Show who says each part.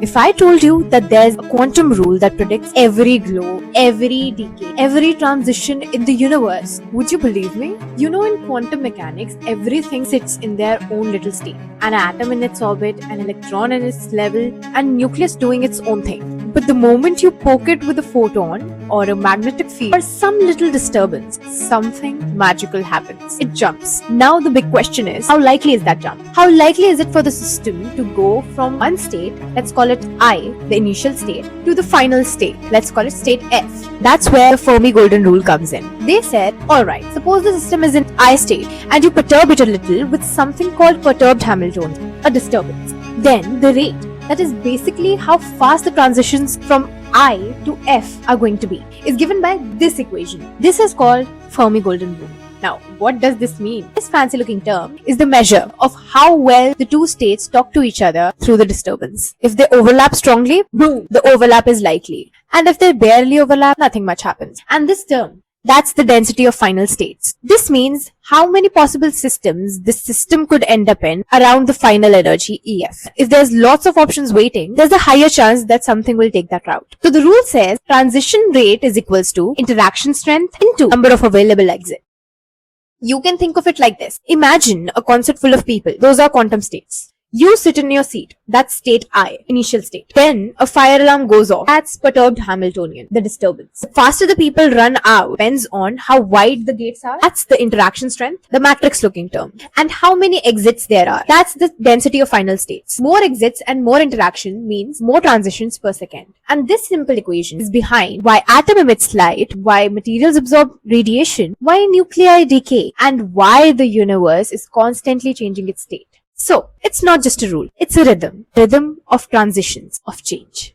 Speaker 1: If I told you that there's a quantum rule that predicts every glow, every decay, every transition in the universe, would you believe me? You know, in quantum mechanics, everything sits in their own little state. An atom in its orbit, an electron in its level, and nucleus doing its own thing. But the moment you poke it with a photon or a magnetic field or some little disturbance, something magical happens. It jumps. Now the big question is, how likely is that jump? How likely is it for the system to go from one state, let's call it I, the initial state, to the final state, let's call it state F? That's where the Fermi golden rule comes in. They said, alright, suppose the system is in I state and you perturb it a little with something called perturbed Hamiltonian, a disturbance. Then the rate, that is basically how fast the transitions from I to F are going to be, is given by this equation. This is called Fermi golden rule. Now, what does this mean? This fancy looking term is the measure of how well the two states talk to each other through the disturbance. If they overlap strongly, boom, the overlap is likely. And if they barely overlap, nothing much happens. And this term, that's the density of final states. This means how many possible systems this system could end up in around the final energy EF. If there's lots of options waiting, there's a higher chance that something will take that route. So the rule says transition rate is equals to interaction strength into number of available exits. You can think of it like this. Imagine a concert full of people. Those are quantum states. You sit in your seat. That's state I, initial state. Then a fire alarm goes off. That's perturbed Hamiltonian, the disturbance. The faster the people run out depends on how wide the gates are. That's the interaction strength, the matrix looking term. And how many exits there are. That's the density of final states. More exits and more interaction means more transitions per second. And this simple equation is behind why atom emits light, why materials absorb radiation, why nuclei decay, and why the universe is constantly changing its state. So, it's not just a rule, it's a rhythm of transitions, of change.